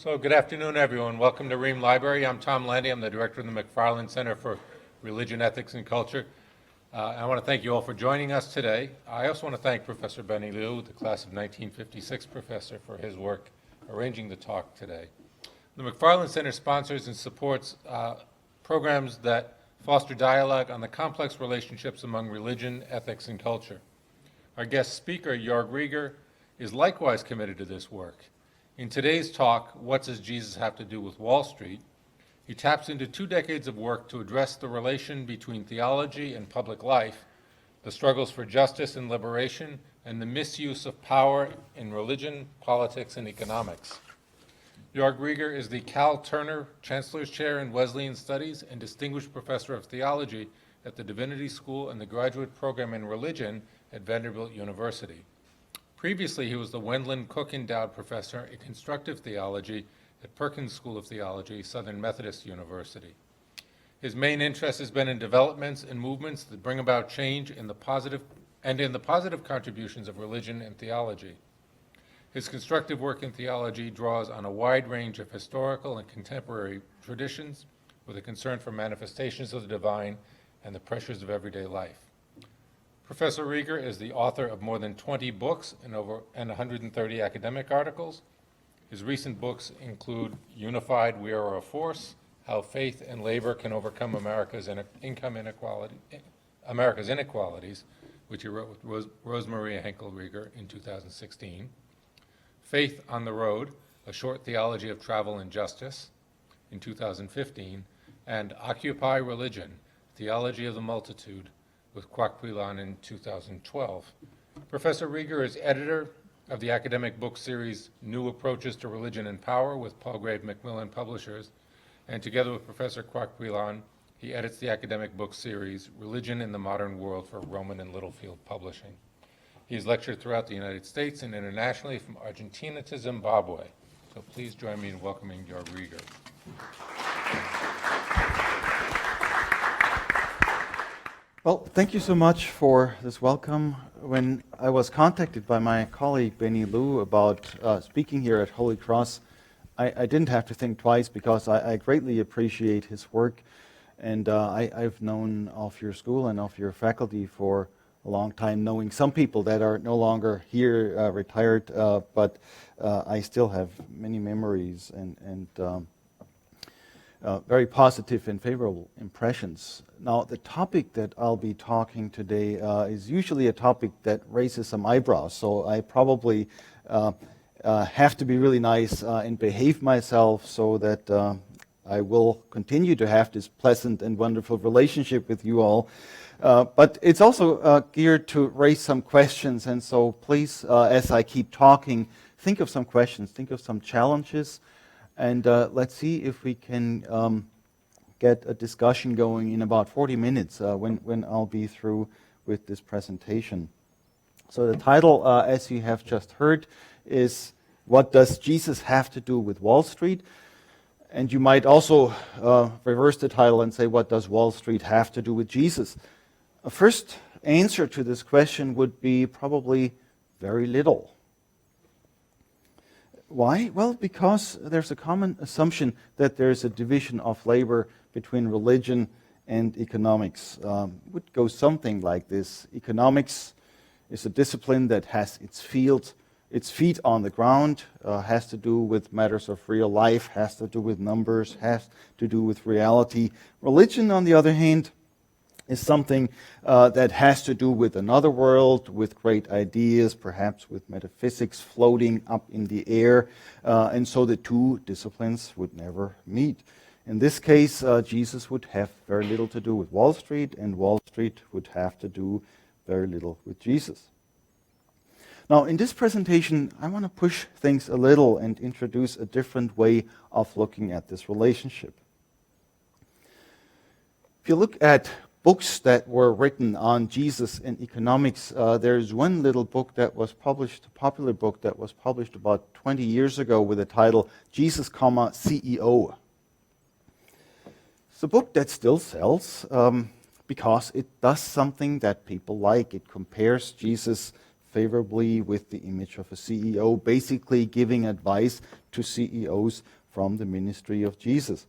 So good afternoon, everyone. Welcome to Ream Library. I'm Tom Landy. I'm the director of the McFarland Center for Religion, Ethics, and Culture. I want to thank you all for joining us today. I also want to thank Professor Benny Liu, the class of 1956 professor, for his work arranging the talk today. The McFarland Center sponsors and supports programs that foster dialogue on the complex relationships among religion, ethics, and culture. Our guest speaker, Joerg Rieger, is likewise committed to this work. In today's talk, What Does Jesus Have to Do with Wall Street?, he taps into 2 decades of work to address the relation between theology and public life, the struggles for justice and liberation, and the misuse of power in religion, politics, and economics. Joerg Rieger is the Cal Turner Chancellor's Chair in Wesleyan Studies and Distinguished Professor of Theology at the Divinity School and the Graduate Program in Religion at Vanderbilt University. Previously, he was the Wendland Cook Endowed Professor in Constructive Theology at Perkins School of Theology, Southern Methodist University. His main interest has been in developments and movements that bring about change in the positive contributions of religion and theology. His constructive work in theology draws on a wide range of historical and contemporary traditions with a concern for manifestations of the divine and the pressures of everyday life. Professor Rieger is the author of more than 20 books and 130 academic articles. His recent books include Unified, We Are a Force, How Faith and Labor Can Overcome America's Inequalities, which he wrote with Rosemaria Henkel Rieger in 2016. Faith on the Road, A Short Theology of Travel and Justice in 2015, and Occupy Religion, Theology of the Multitude, with Kwak Kwilan in 2012. Professor Rieger is editor of the academic book series New Approaches to Religion and Power with Palgrave Macmillan Publishers, and together with Professor Kwak Kwilan, he edits the academic book series Religion in the Modern World for Rowman and Littlefield Publishing. He has lectured throughout the United States and internationally from Argentina to Zimbabwe. So please join me in welcoming Joerg Rieger. Well, thank you so much for this welcome. When I was contacted by my colleague Benny Liu about speaking here at Holy Cross, I didn't have to think twice because I greatly appreciate his work. And I've known of your school and of your faculty for a long time, knowing some people that are no longer here, retired, but I still have many memories and very positive and favorable impressions. Now, the topic that I'll be talking today is usually a topic that raises some eyebrows, so I probably have to be really nice and behave myself so that I will continue to have this pleasant and wonderful relationship with you all. But it's also geared to raise some questions, and so please, as I keep talking, think of some questions, think of some challenges, and let's see if we can get a discussion going in about 40 minutes when I'll be through with this presentation. So the title, as you have just heard, is What Does Jesus Have to Do with Wall Street? And you might also reverse the title and say, What does Wall Street have to do with Jesus? A first answer to this question would be probably very little. Why? Well, because there's a common assumption that there's a division of labor between religion and economics. It would go something like this. Economics is a discipline that has its feet on the ground, has to do with matters of real life, has to do with numbers, has to do with reality. Religion, on the other hand, is something that has to do with another world, with great ideas, perhaps with metaphysics floating up in the air, and so the two disciplines would never meet. In this case, Jesus would have very little to do with Wall Street, and Wall Street would have to do very little with Jesus. Now, in this presentation, I want to push things a little and introduce a different way of looking at this relationship. If you look at books that were written on Jesus and economics, there's one little book that was published, a popular book that was published about 20 years ago with the title Jesus, CEO. It's a book that still sells because it does something that people like. It compares Jesus' favorably with the image of a CEO, basically giving advice to CEOs from the ministry of Jesus.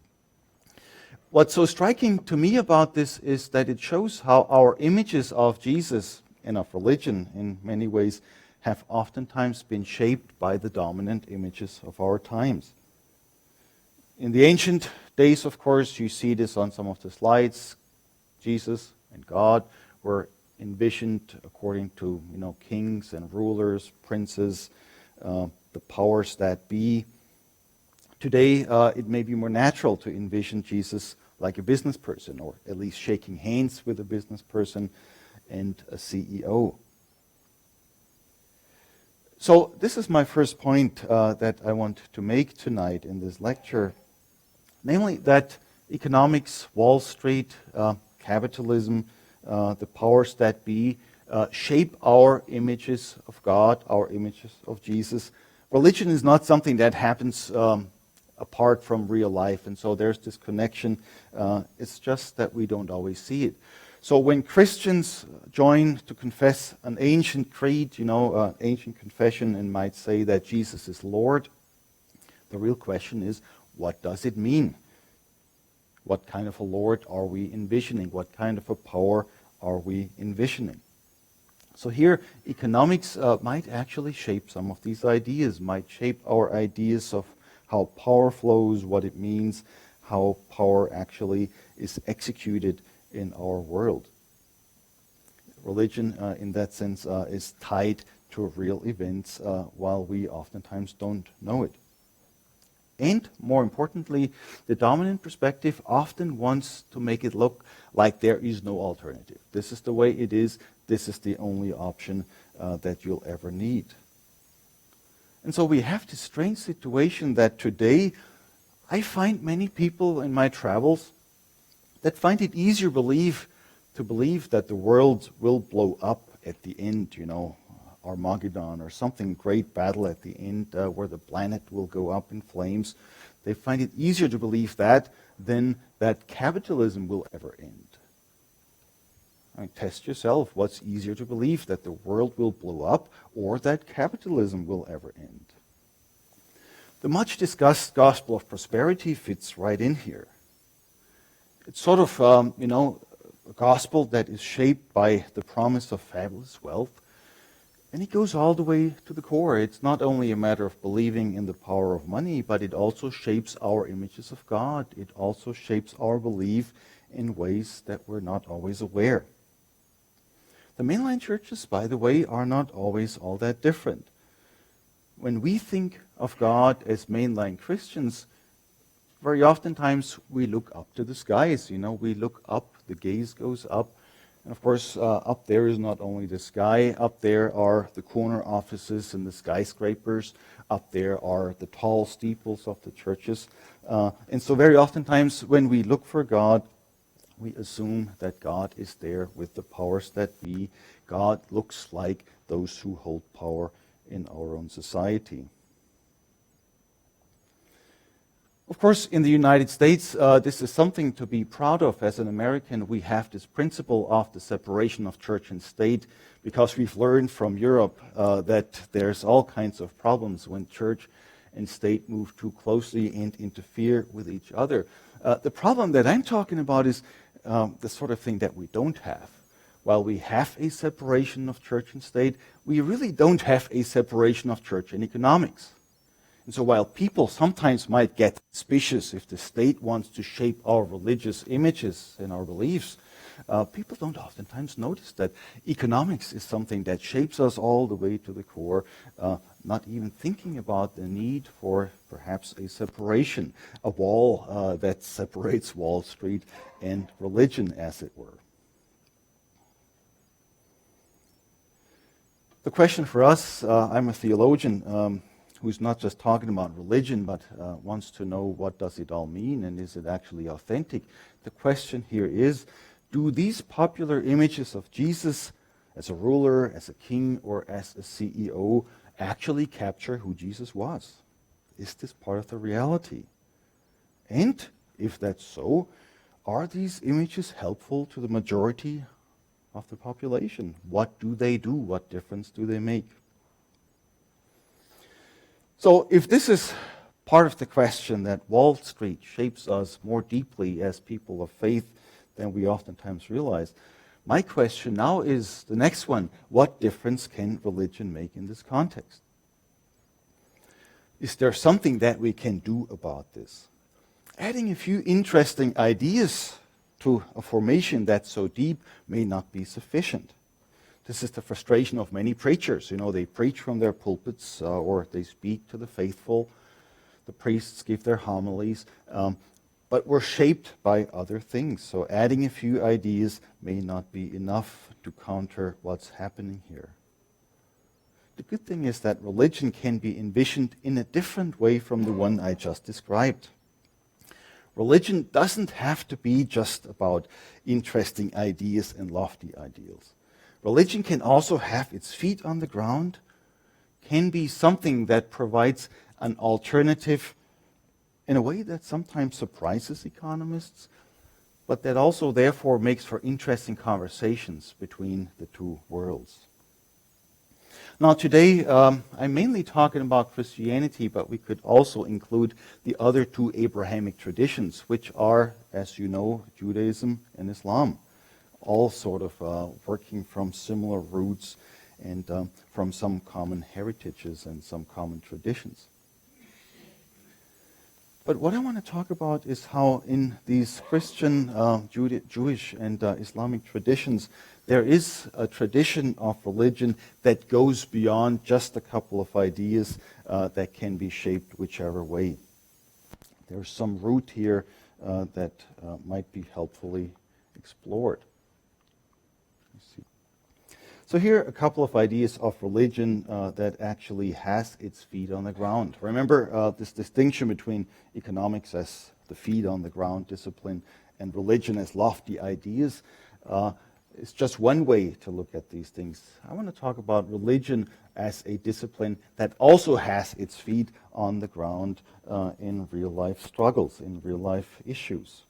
What's so striking to me about this is that it shows how our images of Jesus and of religion in many ways have oftentimes been shaped by the dominant images of our times. In the ancient days, of course, you see this on some of the slides. Jesus and God were envisioned according to kings and rulers, princes, the powers that be. Today, it may be more natural to envision Jesus like a business person, or at least shaking hands with a business person and a CEO. So this is my first point that I want to make tonight in this lecture, namely that economics, Wall Street, capitalism, the powers that be, shape our images of God, our images of Jesus. Religion is not something that happens apart from real life, and so there's this connection. It's just that we don't always see it. So when Christians join to confess an ancient creed, ancient confession, and might say that Jesus is Lord, the real question is, what does it mean? What kind of a Lord are we envisioning? What kind of a power are we envisioning? So here, economics might actually shape some of these ideas, might shape our ideas of how power flows, what it means, how power actually is executed in our world. Religion, in that sense, is tied to real events, while we oftentimes don't know it. And more importantly, the dominant perspective often wants to make it look like there is no alternative. This is the way it is. This is the only option that you'll ever need. And so we have this strange situation that today I find many people in my travels that find it easier to believe that the world will blow up at the end, Armageddon or something great battle at the end where the planet will go up in flames. They find it easier to believe that than that capitalism will ever end. I mean, test yourself. What's easier to believe, that the world will blow up or that capitalism will ever end? The much discussed gospel of prosperity fits right in here. It's sort of, a gospel that is shaped by the promise of fabulous wealth. And it goes all the way to the core. It's not only a matter of believing in the power of money, but it also shapes our images of God. It also shapes our belief in ways that we're not always aware. The mainline churches, by the way, are not always all that different. When we think of God as mainline Christians, very oftentimes we look up to the skies. We look up, the gaze goes up. And of course, up there is not only the sky. Up there are the corner offices and the skyscrapers. Up there are the tall steeples of the churches. And so very oftentimes when we look for God, we assume that God is there with the powers that be. God looks like those who hold power in our own society. Of course, in the United States, this is something to be proud of. As an American, we have this principle of the separation of church and state because we've learned from Europe that there's all kinds of problems when church and state move too closely and interfere with each other. The problem that I'm talking about is the sort of thing that we don't have. While we have a separation of church and state, we really don't have a separation of church and economics. And so while people sometimes might get suspicious if the state wants to shape our religious images and our beliefs, people don't oftentimes notice that economics is something that shapes us all the way to the core, not even thinking about the need for perhaps a separation, a wall that separates Wall Street and religion, as it were. The question for us, I'm a theologian, who's not just talking about religion, but wants to know what does it all mean and is it actually authentic. The question here is, do these popular images of Jesus as a ruler, as a king, or as a CEO actually capture who Jesus was? Is this part of the reality? And if that's so, are these images helpful to the majority of the population. What do they do? What difference do they make? So if this is part of the question that Wall Street shapes us more deeply as people of faith than we oftentimes realize, my question now is the next one. What difference can religion make in this context? Is there something that we can do about this? Adding a few interesting ideas to a formation that's so deep may not be sufficient. This is the frustration of many preachers. They preach from their pulpits or they speak to the faithful. The priests give their homilies. But we're shaped by other things. So adding a few ideas may not be enough to counter what's happening here. The good thing is that religion can be envisioned in a different way from the one I just described. Religion doesn't have to be just about interesting ideas and lofty ideals. Religion can also have its feet on the ground, can be something that provides an alternative in a way that sometimes surprises economists, but that also therefore makes for interesting conversations between the two worlds. Now today, I'm mainly talking about Christianity, but we could also include the other two Abrahamic traditions, which are, as you know, Judaism and Islam, all sort of working from similar roots and from some common heritages and some common traditions. But what I want to talk about is how in these Christian, Jewish, and Islamic traditions, there is a tradition of religion that goes beyond just a couple of ideas that can be shaped whichever way. There's some root here that might be helpfully explored. Let's see. So here are a couple of ideas of religion that actually has its feet on the ground. Remember this distinction between economics as the feet on the ground discipline and religion as lofty ideas. It's just one way to look at these things. I want to talk about religion as a discipline that also has its feet on the ground in real life struggles, in real life issues.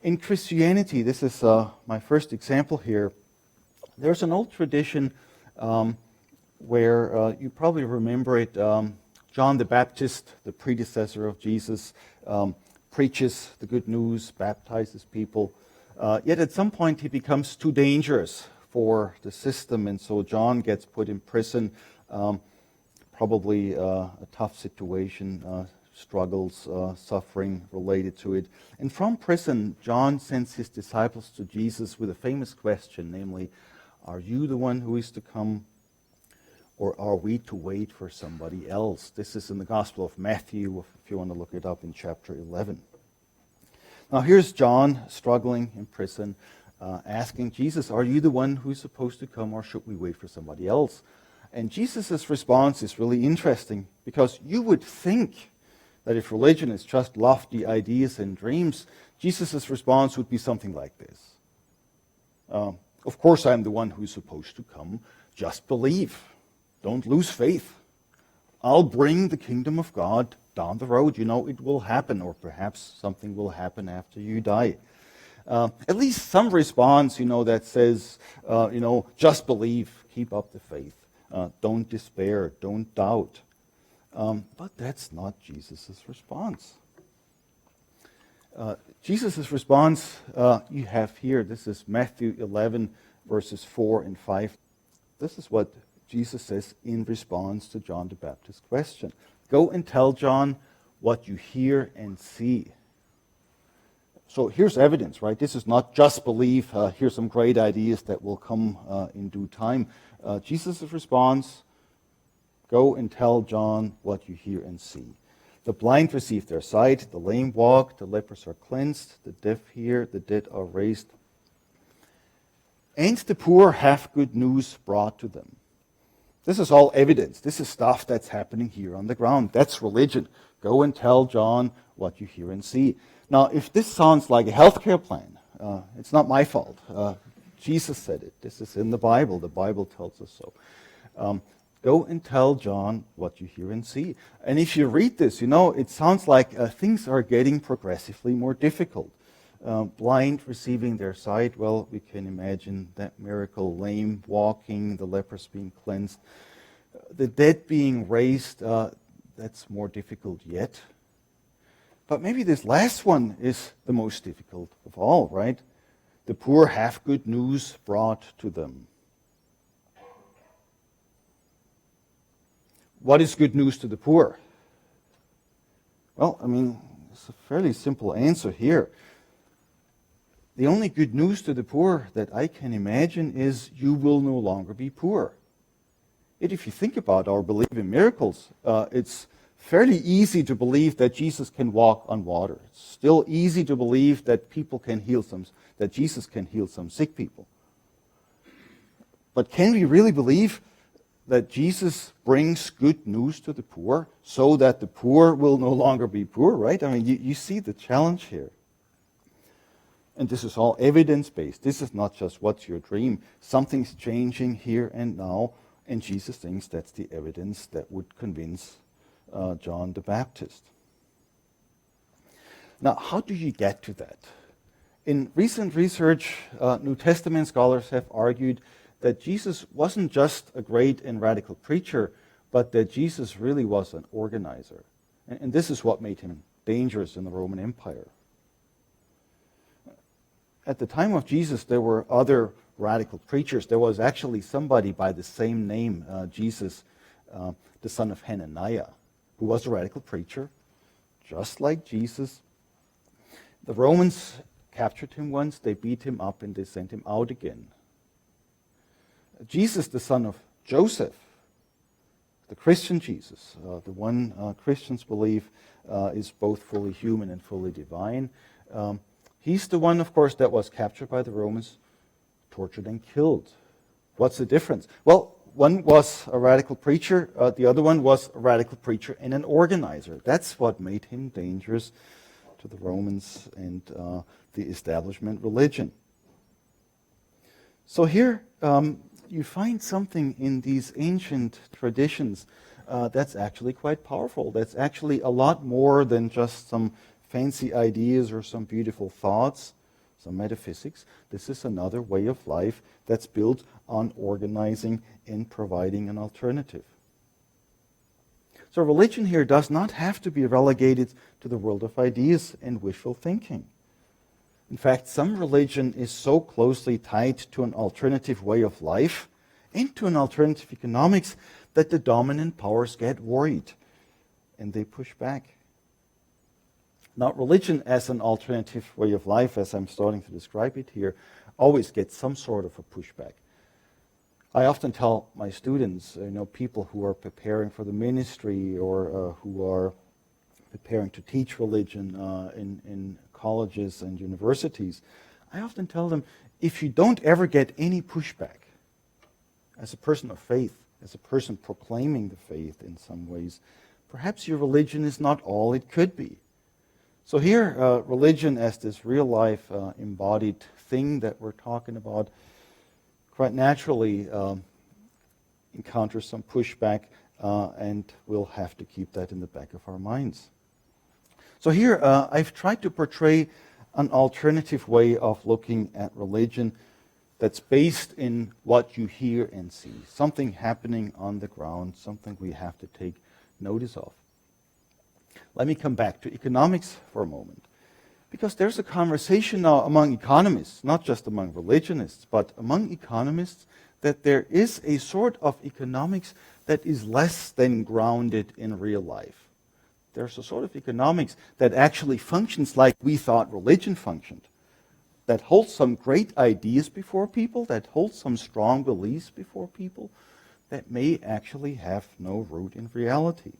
In Christianity, this is my first example here, there's an old tradition where you probably remember it, John the Baptist, the predecessor of Jesus, preaches the good news, baptizes people. Yet at some point he becomes too dangerous for the system, and so John gets put in prison, probably a tough situation, struggles, suffering related to it. And from prison, John sends his disciples to Jesus with a famous question, namely, are you the one who is to come, or are we to wait for somebody else? This is in the Gospel of Matthew, if you want to look it up in chapter 11. Now here's John struggling in prison, asking Jesus, are you the one who's supposed to come, or should we wait for somebody else? And Jesus' response is really interesting, because you would think that if religion is just lofty ideas and dreams, Jesus' response would be something like this. Of course I'm the one who's supposed to come. Just believe. Don't lose faith. I'll bring the kingdom of God down the road. It will happen, or perhaps something will happen after you die. At least some response, that says, just believe, keep up the faith. Don't despair, don't doubt. But that's not Jesus' response. Jesus' response you have here. This is Matthew 11, verses 4 and 5. This is what Jesus says in response to John the Baptist's question. Go and tell John what you hear and see. So here's evidence, right? This is not just belief. Here's some great ideas that will come in due time. Jesus' response, go and tell John what you hear and see. The blind receive their sight, the lame walk, the lepers are cleansed, the deaf hear, the dead are raised, and the poor have good news brought to them. This is all evidence. This is stuff that's happening here on the ground. That's religion. Go and tell John what you hear and see. Now, if this sounds like a healthcare plan, it's not my fault. Jesus said it. This is in the Bible. The Bible tells us so. Go and tell John what you hear and see. And if you read this, it sounds like things are getting progressively more difficult. blind receiving their sight. Well, we can imagine that miracle, lame walking, the lepers being cleansed, the dead being raised. That's more difficult yet. But maybe this last one is the most difficult of all, right? The poor have good news brought to them. What is good news to the poor? Well, I mean, it's a fairly simple answer here. The only good news to the poor that I can imagine is you will no longer be poor. Yet if you think about our belief in miracles, it's fairly easy to believe that Jesus can walk on water. It's still easy to believe that that Jesus can heal some sick people. But can we really believe that Jesus brings good news to the poor so that the poor will no longer be poor, right? I mean, you see the challenge here. And this is all evidence-based. This is not just what's your dream. Something's changing here and now, and Jesus thinks that's the evidence that would convince John the Baptist. Now, how do you get to that? In recent research, New Testament scholars have argued that Jesus wasn't just a great and radical preacher, but that Jesus really was an organizer. And this is what made him dangerous in the Roman Empire. At the time of Jesus, there were other radical preachers. There was actually somebody by the same name, Jesus, the son of Hananiah, who was a radical preacher, just like Jesus. The Romans captured him once, they beat him up, and they sent him out again. Jesus, the son of Joseph, the Christian Jesus, the one Christians believe is both fully human and fully divine. He's the one, of course, that was captured by the Romans, tortured and killed. What's the difference? Well, one was a radical preacher, the other one was a radical preacher and an organizer. That's what made him dangerous to the Romans and the establishment religion. So here you find something in these ancient traditions that's actually quite powerful. That's actually a lot more than just some fancy ideas or some beautiful thoughts, some metaphysics. This is another way of life that's built on organizing and providing an alternative. So religion here does not have to be relegated to the world of ideas and wishful thinking. In fact, some religion is so closely tied to an alternative way of life and to an alternative economics that the dominant powers get worried and they push back. Now, religion as an alternative way of life, as I'm starting to describe it here, always gets some sort of a pushback. I often tell my students, people who are preparing for the ministry or who are preparing to teach religion in colleges and universities, I often tell them, if you don't ever get any pushback as a person of faith, as a person proclaiming the faith in some ways, perhaps your religion is not all it could be. So here, religion as this real-life embodied thing that we're talking about quite naturally encounters some pushback, and we'll have to keep that in the back of our minds. So here, I've tried to portray an alternative way of looking at religion that's based in what you hear and see, something happening on the ground, something we have to take notice of. Let me come back to economics for a moment, because there's a conversation now among economists, not just among religionists, but among economists, that there is a sort of economics that is less than grounded in real life. There's a sort of economics that actually functions like we thought religion functioned, that holds some great ideas before people, that holds some strong beliefs before people, that may actually have no root in reality.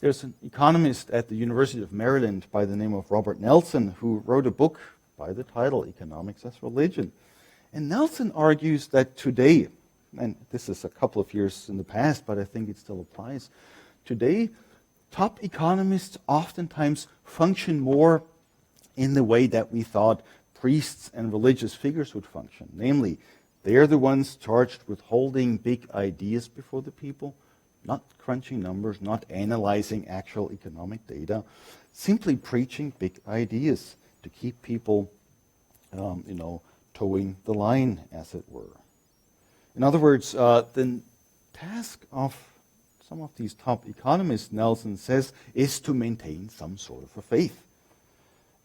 There's an economist at the University of Maryland by the name of Robert Nelson who wrote a book by the title Economics as Religion. And Nelson argues that today, and this is a couple of years in the past, but I think it still applies, today top economists oftentimes function more in the way that we thought priests and religious figures would function. Namely, they're the ones charged with holding big ideas before the people, not crunching numbers, not analyzing actual economic data, simply preaching big ideas, to keep people, towing the line, as it were. In other words, the task of some of these top economists, Nelson says, is to maintain some sort of a faith,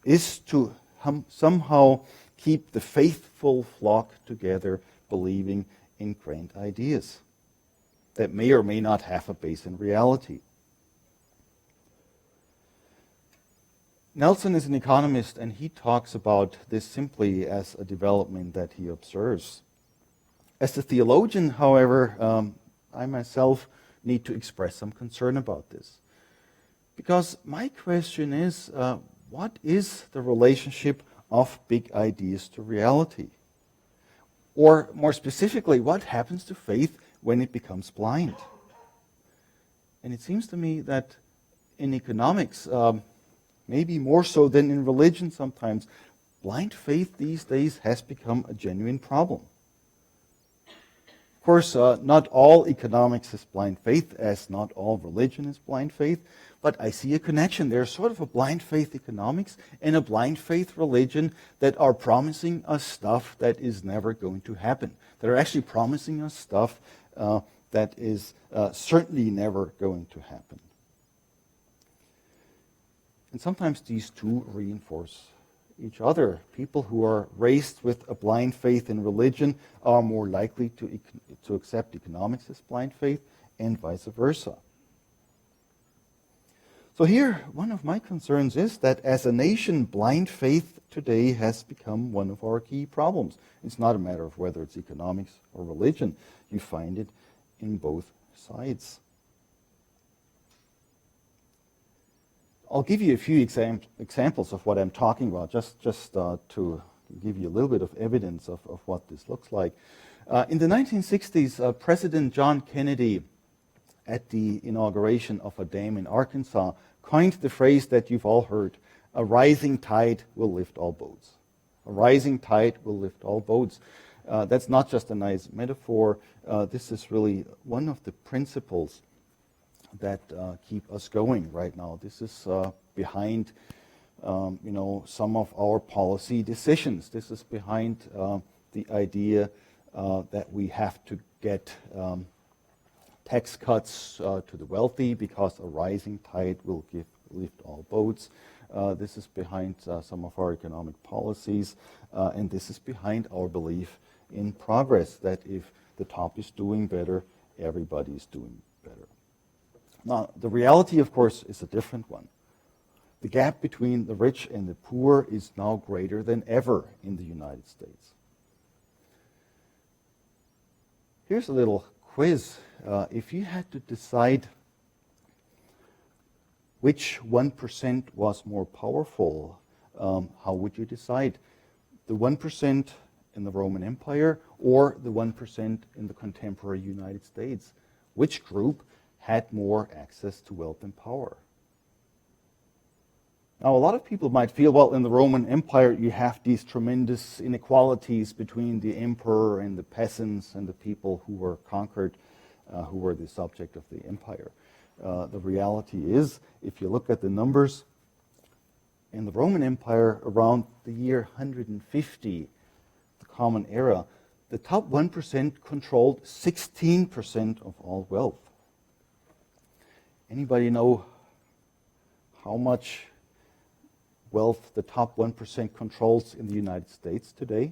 is to somehow keep the faithful flock together, believing in grand ideas that may or may not have a base in reality. Nelson is an economist, and he talks about this simply as a development that he observes. As a theologian, however, I myself need to express some concern about this. Because my question is, what is the relationship of big ideas to reality? Or more specifically, what happens to faith when it becomes blind? And it seems to me that in economics, maybe more so than in religion sometimes, blind faith these days has become a genuine problem. Of course, not all economics is blind faith, as not all religion is blind faith, but I see a connection. There's sort of a blind faith economics and a blind faith religion that are promising us stuff that is never going to happen. That are actually promising us stuff that is certainly never going to happen. And sometimes these two reinforce each other. People who are raised with a blind faith in religion are more likely to accept economics as blind faith, and vice versa. So here, one of my concerns is that as a nation, blind faith today has become one of our key problems. It's not a matter of whether it's economics or religion. You find it in both sides. I'll give you a few examples of what I'm talking about, just to give you a little bit of evidence of what this looks like. In the 1960s, President John Kennedy, at the inauguration of a dam in Arkansas, coined the phrase that you've all heard, a rising tide will lift all boats. A rising tide will lift all boats. That's not just a nice metaphor. This is really one of the principles that keep us going right now. This is behind, some of our policy decisions. This is behind the idea that we have to get tax cuts to the wealthy because a rising tide will lift all boats. This is behind some of our economic policies, and this is behind our belief in progress, that if the top is doing better, everybody is doing better. Now, the reality, of course, is a different one. The gap between the rich and the poor is now greater than ever in the United States. Here's a little quiz. If you had to decide which 1% was more powerful, how would you decide? The 1% in the Roman Empire or the 1% in the contemporary United States? Which group had more access to wealth and power? Now, a lot of people might feel, well, in the Roman Empire, you have these tremendous inequalities between the emperor and the peasants and the people who were conquered, who were the subject of the empire. The reality is, if you look at the numbers, in the Roman Empire, around the year 150, the Common Era, the top 1% controlled 16% of all wealth. Anybody know how much wealth the top 1% controls in the United States today?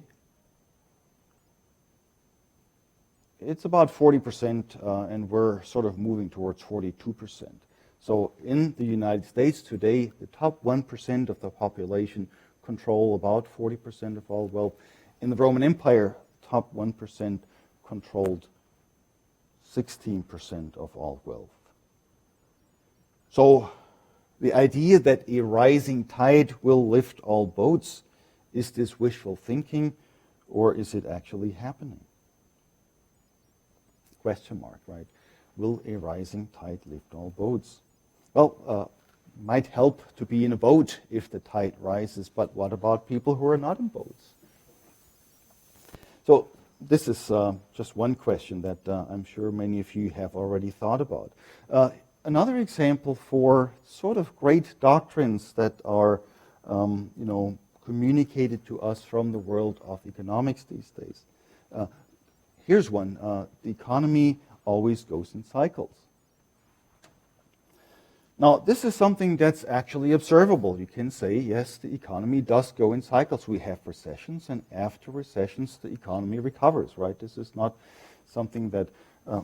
It's about 40%, and we're sort of moving towards 42%. So in the United States today, the top 1% of the population control about 40% of all wealth. In the Roman Empire, top 1% controlled 16% of all wealth. So the idea that a rising tide will lift all boats, is this wishful thinking, or is it actually happening? Question mark, right? Will a rising tide lift all boats? Well, might help to be in a boat if the tide rises, but what about people who are not in boats? So this is just one question that I'm sure many of you have already thought about. Another example for sort of great doctrines that are, communicated to us from the world of economics these days. Here's one. The economy always goes in cycles. Now, this is something that's actually observable. You can say, yes, the economy does go in cycles. We have recessions, and after recessions, the economy recovers, right? This is not something that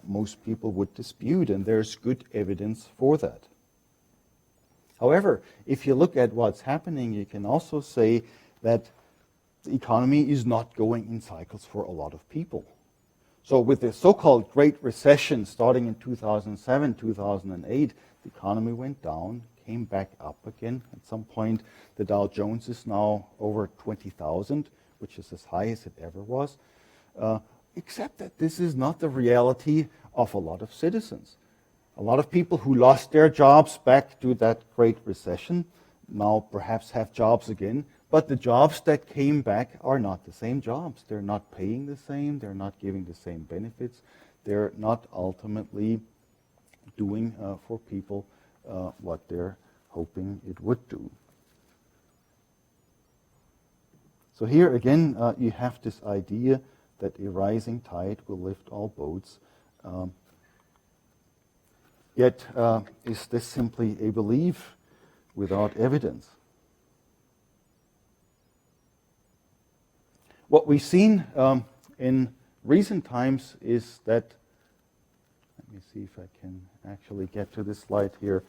most people would dispute, and there's good evidence for that. However, if you look at what's happening, you can also say that the economy is not going in cycles for a lot of people. So with the so-called Great Recession starting in 2007, 2008, the economy went down, came back up again. At some point, the Dow Jones is now over 20,000, which is as high as it ever was. Except that this is not the reality of a lot of citizens. A lot of people who lost their jobs back to that Great Recession now perhaps have jobs again, but the jobs that came back are not the same jobs. They're not paying the same, they're not giving the same benefits, they're not ultimately doing for people what they're hoping it would do. So here again, you have this idea that a rising tide will lift all boats. Yet, is this simply a belief without evidence? What we've seen in recent times is that, let me see if I can actually get to this slide here.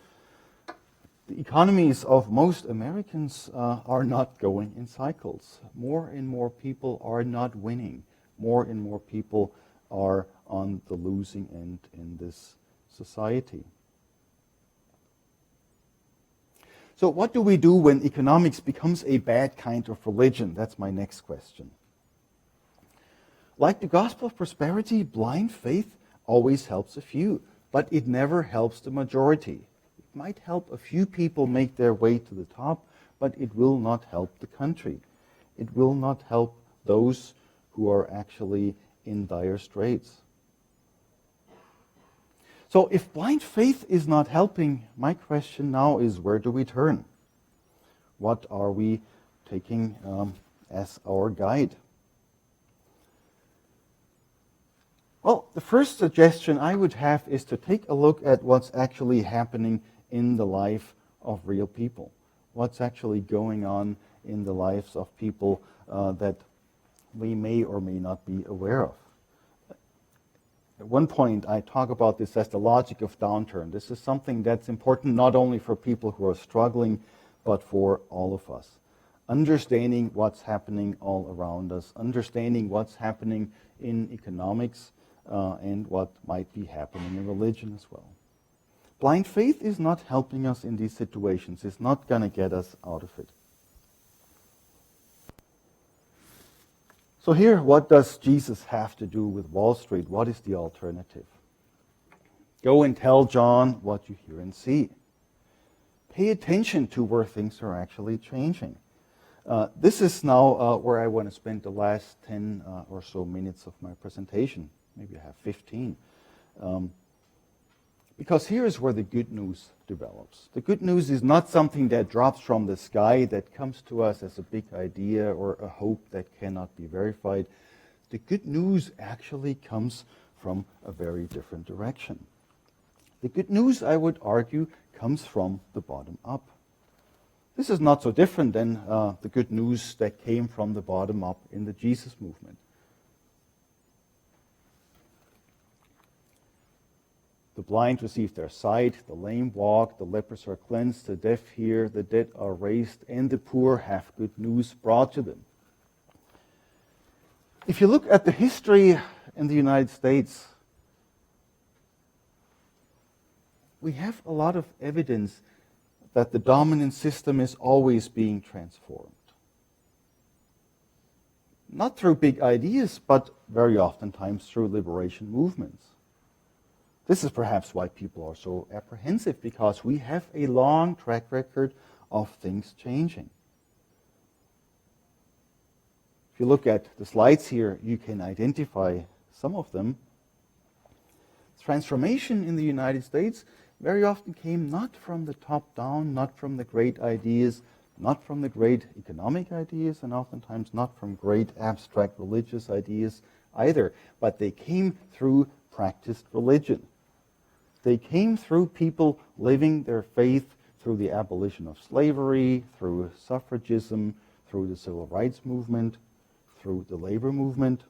The economies of most Americans are not going in cycles. More and more people are not winning. More and more people are on the losing end in this society. So what do we do when economics becomes a bad kind of religion? That's my next question. Like the gospel of prosperity, blind faith always helps a few, but it never helps the majority. It might help a few people make their way to the top, but it will not help the country. It will not help those who are actually in dire straits. So if blind faith is not helping, my question now is, where do we turn? What are we taking as our guide? Well, the first suggestion I would have is to take a look at what's actually happening in the life of real people. What's actually going on in the lives of people that we may or may not be aware of. At one point, I talk about this as the logic of downturn. This is something that's important not only for people who are struggling, but for all of us. Understanding what's happening all around us, understanding what's happening in economics, and what might be happening in religion as well. Blind faith is not helping us in these situations. It's not going to get us out of it. So here, what does Jesus have to do with Wall Street? What is the alternative? Go and tell John what you hear and see. Pay attention to where things are actually changing. This is now where I want to spend the last 10 or so minutes of my presentation. Maybe I have 15. Because here is where the good news develops. The good news is not something that drops from the sky, that comes to us as a big idea or a hope that cannot be verified. The good news actually comes from a very different direction. The good news, I would argue, comes from the bottom up. This is not so different than the good news that came from the bottom up in the Jesus movement. The blind receive their sight, the lame walk, the lepers are cleansed, the deaf hear, the dead are raised, and the poor have good news brought to them. If you look at the history in the United States, we have a lot of evidence that the dominant system is always being transformed. Not through big ideas, but very oftentimes through liberation movements. This is perhaps why people are so apprehensive, because we have a long track record of things changing. If you look at the slides here, you can identify some of them. Transformation in the United States very often came not from the top down, not from the great ideas, not from the great economic ideas and oftentimes not from great abstract religious ideas either, but they came through practiced religion. They came through people living their faith through the abolition of slavery, through suffragism, through the civil rights movement, through the labor movement,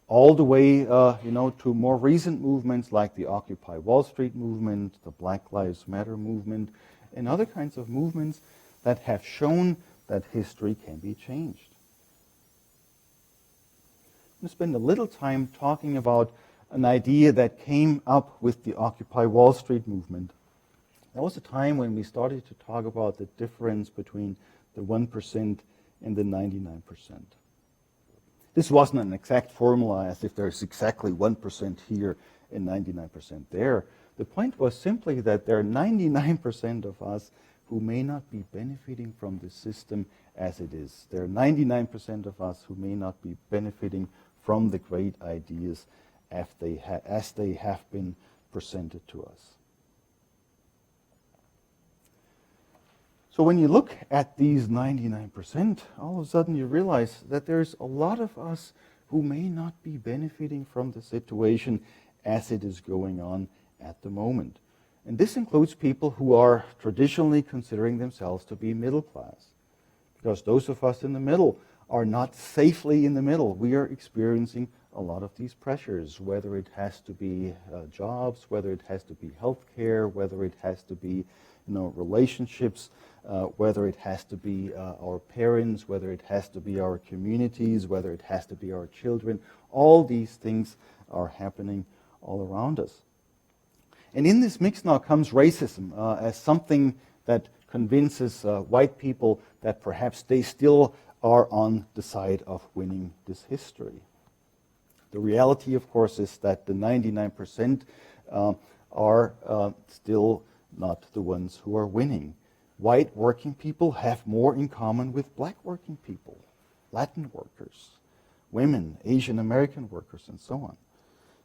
all the way to more recent movements like the Occupy Wall Street movement, the Black Lives Matter movement, and other kinds of movements that have shown that history can be changed. I'm going to spend a little time talking about an idea that came up with the Occupy Wall Street movement. That was a time when we started to talk about the difference between the 1% and the 99%. This wasn't an exact formula as if there's exactly 1% here and 99% there. The point was simply that there are 99% of us who may not be benefiting from the system as it is. There are 99% of us who may not be benefiting from the great ideas as they have been presented to us. So when you look at these 99%, all of a sudden you realize that there's a lot of us who may not be benefiting from the situation as it is going on at the moment. And this includes people who are traditionally considering themselves to be middle class. Because those of us in the middle are not safely in the middle. We are experiencing a lot of these pressures, whether it has to be jobs, whether it has to be healthcare, whether it has to be relationships, whether it has to be our parents, whether it has to be our communities, whether it has to be our children. All these things are happening all around us. And in this mix now comes racism as something that convinces white people that perhaps they still are on the side of winning this history. The reality, of course, is that the 99% are still not the ones who are winning. White working people have more in common with black working people, Latin workers, women, Asian American workers, and so on.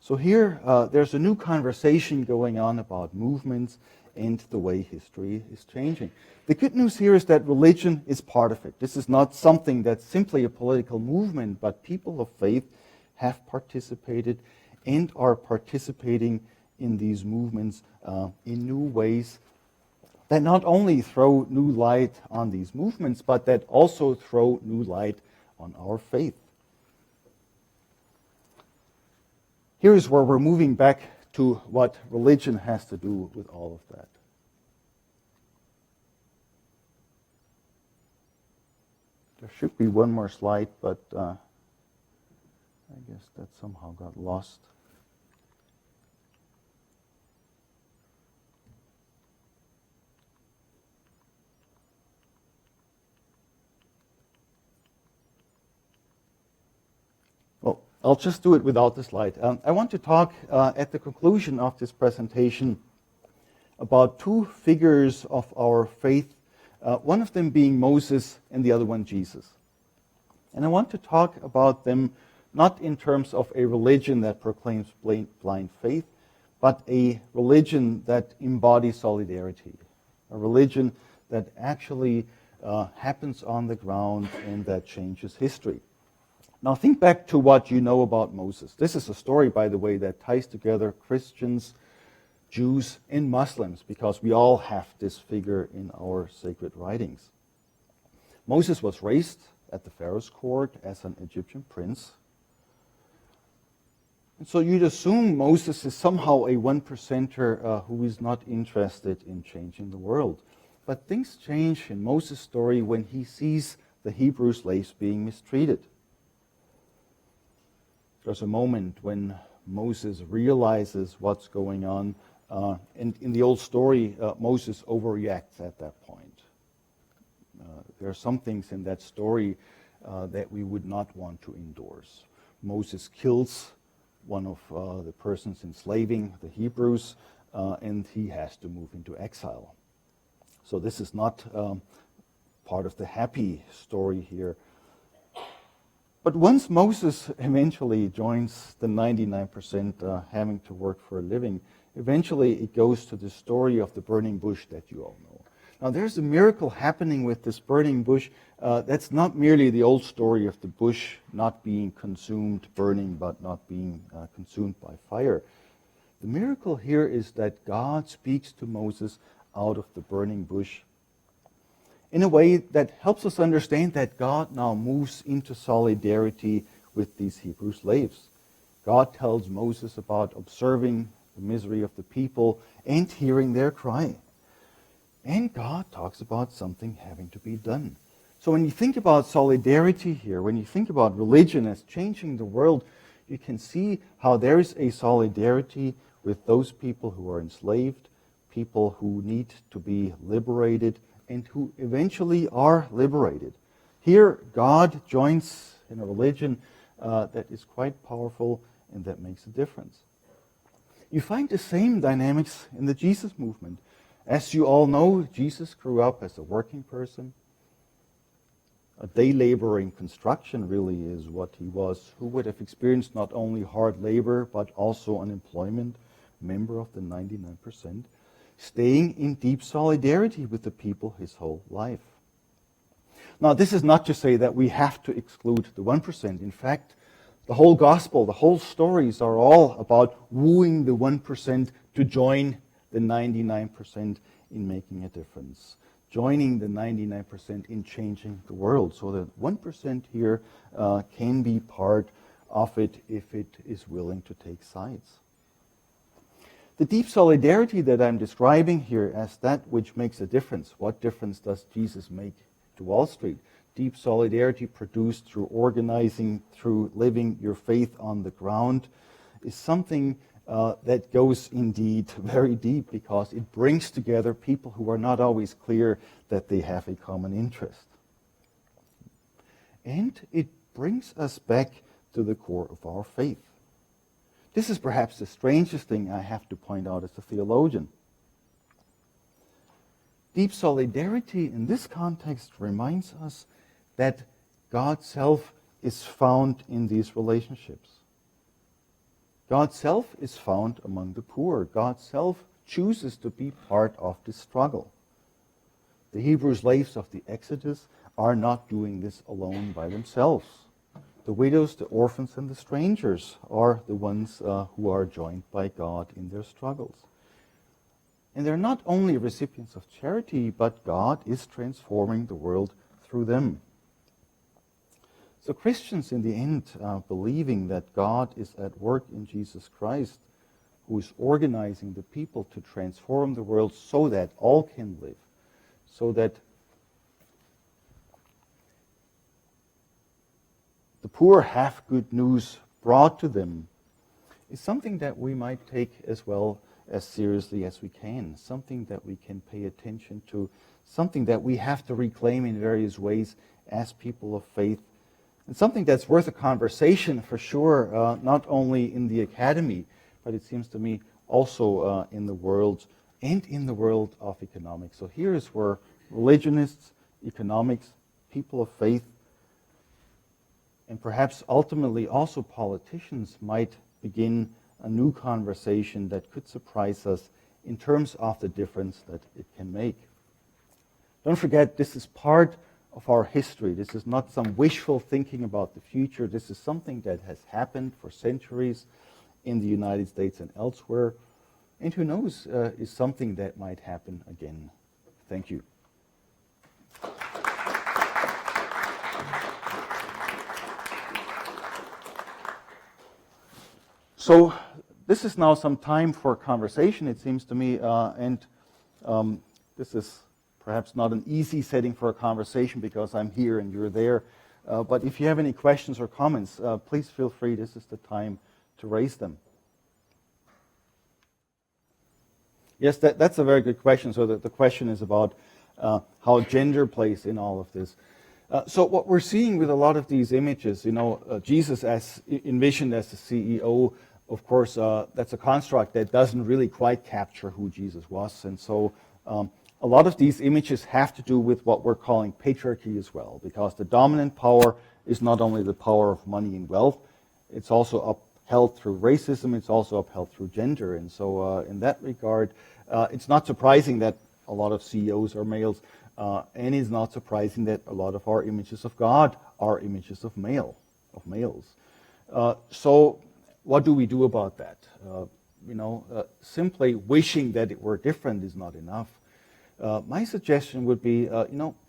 So here, there's a new conversation going on about movements and the way history is changing. The good news here is that religion is part of it. This is not something that's simply a political movement, but people of faith have participated and are participating in these movements in new ways that not only throw new light on these movements, but that also throw new light on our faith. Here is where we're moving back to what religion has to do with all of that. There should be one more slide, but I guess that somehow got lost. Well, I'll just do it without the slide. I want to talk at the conclusion of this presentation about two figures of our faith, one of them being Moses and the other one Jesus. And I want to talk about them not in terms of a religion that proclaims blind faith, but a religion that embodies solidarity, a religion that actually happens on the ground and that changes history. Now think back to what you know about Moses. This is a story, by the way, that ties together Christians, Jews, and Muslims, because we all have this figure in our sacred writings. Moses was raised at the Pharaoh's court as an Egyptian prince. And so you'd assume Moses is somehow a one-percenter who is not interested in changing the world. But things change in Moses' story when he sees the Hebrew slaves being mistreated. There's a moment when Moses realizes what's going on. And in the old story, Moses overreacts at that point. There are some things in that story that we would not want to endorse. Moses kills one of the persons enslaving the Hebrews, and he has to move into exile. So this is not part of the happy story here. But once Moses eventually joins the 99% having to work for a living, eventually it goes to the story of the burning bush that you all know. Now there's a miracle happening with this burning bush. That's not merely the old story of the bush not being consumed, burning, but not being consumed by fire. The miracle here is that God speaks to Moses out of the burning bush in a way that helps us understand that God now moves into solidarity with these Hebrew slaves. God tells Moses about observing the misery of the people and hearing their cry. And God talks about something having to be done. So when you think about solidarity here, when you think about religion as changing the world, you can see how there is a solidarity with those people who are enslaved, people who need to be liberated, and who eventually are liberated. Here, God joins in a religion that is quite powerful and that makes a difference. You find the same dynamics in the Jesus movement. As you all know, Jesus grew up as a working person. A day laborer in construction really is what he was, who would have experienced not only hard labor, but also unemployment, member of the 99%, staying in deep solidarity with the people his whole life. Now, this is not to say that we have to exclude the 1%. In fact, the whole gospel, the whole stories are all about wooing the 1% to join the 99% in making a difference, joining the 99% in changing the world, so that 1% here can be part of it if it is willing to take sides. The deep solidarity that I'm describing here as that which makes a difference. What difference does Jesus make to Wall Street? Deep solidarity produced through organizing, through living your faith on the ground, is something that goes indeed very deep, because it brings together people who are not always clear that they have a common interest. And it brings us back to the core of our faith. This is perhaps the strangest thing I have to point out as a theologian. Deep solidarity in this context reminds us that God's self is found in these relationships. God's self is found among the poor. God's self chooses to be part of this struggle. The Hebrew slaves of the Exodus are not doing this alone by themselves. The widows, the orphans, and the strangers are the ones who are joined by God in their struggles. And they're not only recipients of charity, but God is transforming the world through them. So Christians, in the end, believing that God is at work in Jesus Christ, who is organizing the people to transform the world so that all can live, so that the poor have good news brought to them, is something that we might take as well as seriously as we can, something that we can pay attention to, something that we have to reclaim in various ways as people of faith, and something that's worth a conversation for sure, not only in the academy, but it seems to me also in the world and in the world of economics. So here is where religionists, economics, people of faith, and perhaps ultimately also politicians might begin a new conversation that could surprise us in terms of the difference that it can make. Don't forget, this is part of our history. This is not some wishful thinking about the future. This is something that has happened for centuries in the United States and elsewhere, and who knows, is something that might happen again. Thank you. So this is now some time for conversation, it seems to me, and this is perhaps not an easy setting for a conversation because I'm here and you're there. But if you have any questions or comments, please feel free. This is the time to raise them. Yes, that's a very good question. So the question is about how gender plays in all of this. So what we're seeing with a lot of these images, Jesus as envisioned as the CEO, of course, that's a construct that doesn't really quite capture who Jesus was. And so a lot of these images have to do with what we're calling patriarchy as well, because the dominant power is not only the power of money and wealth, it's also upheld through racism, it's also upheld through gender. And so in that regard, it's not surprising that a lot of CEOs are males, and it's not surprising that a lot of our images of God are images of males. So what do we do about that? Simply wishing that it were different is not enough. My suggestion would be,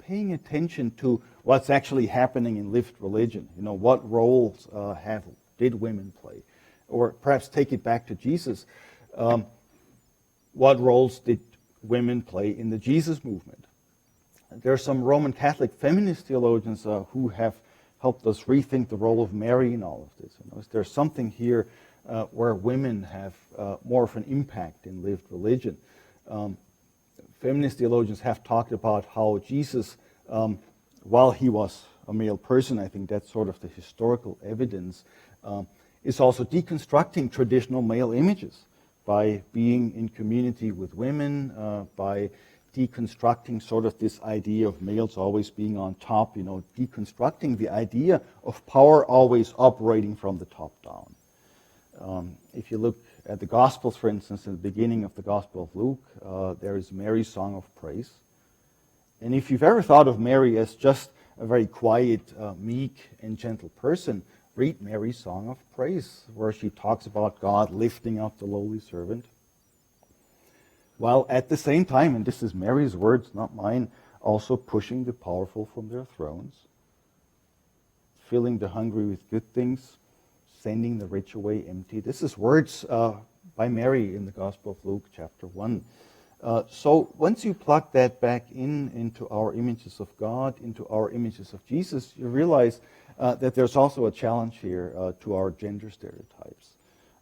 paying attention to what's actually happening in lived religion. What roles did women play? Or perhaps take it back to Jesus. What roles did women play in the Jesus movement? There are some Roman Catholic feminist theologians who have helped us rethink the role of Mary in all of this. Is there something here where women have more of an impact in lived religion? Feminist theologians have talked about how Jesus, while he was a male person, I think that's sort of the historical evidence, is also deconstructing traditional male images by being in community with women, by deconstructing sort of this idea of males always being on top, deconstructing the idea of power always operating from the top down. If you look at the Gospels, for instance, in the beginning of the Gospel of Luke, there is Mary's song of praise. And if you've ever thought of Mary as just a very quiet, meek, and gentle person, read Mary's song of praise, where she talks about God lifting up the lowly servant. While at the same time, and this is Mary's words, not mine, also pushing the powerful from their thrones, filling the hungry with good things, sending the rich away empty. This is words by Mary in the Gospel of Luke, chapter 1. So once you plug that back into our images of God, into our images of Jesus, you realize that there's also a challenge here to our gender stereotypes,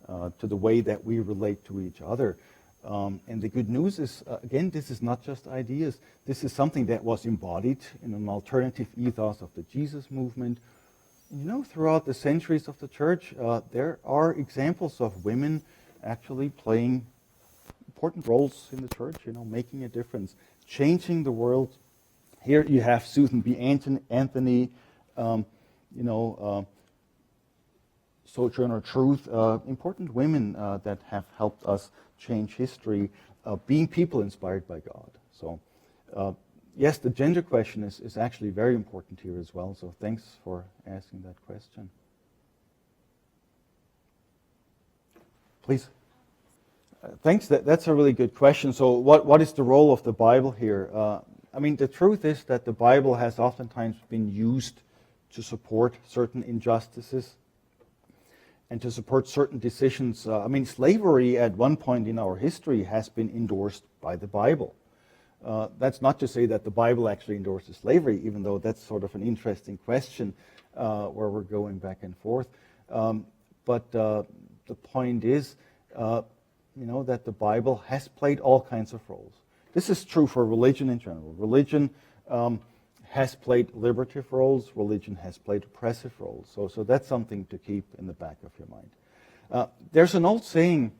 to the way that we relate to each other. And the good news is, again, this is not just ideas. This is something that was embodied in an alternative ethos of the Jesus movement. Throughout the centuries of the church, there are examples of women actually playing important roles in the church, making a difference, changing the world. Here you have Susan B. Anthony, Sojourner Truth, important women that have helped us change history, being people inspired by God. So, yes, the gender question is actually very important here as well. So thanks for asking that question. Please. Thanks. That's a really good question. So what is the role of the Bible here? The truth is that the Bible has oftentimes been used to support certain injustices and to support certain decisions. Slavery at one point in our history has been endorsed by the Bible. That's not to say that the Bible actually endorses slavery, even though that's sort of an interesting question where we're going back and forth. But the point is, that the Bible has played all kinds of roles. This is true for religion in general. Religion has played liberative roles. Religion has played oppressive roles. So that's something to keep in the back of your mind. There's an old saying,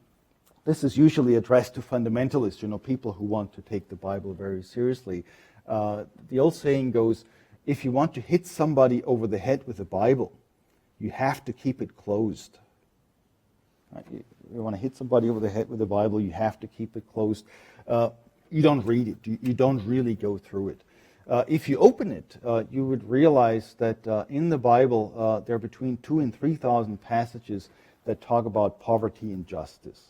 this is usually addressed to fundamentalists, people who want to take the Bible very seriously. The old saying goes, if you want to hit somebody over the head with the Bible, you have to keep it closed. Right? You want to hit somebody over the head with the Bible, you have to keep it closed. You don't read it. You don't really go through it. If you open it, you would realize that in the Bible, there are between 2,000 and 3,000 passages that talk about poverty and justice.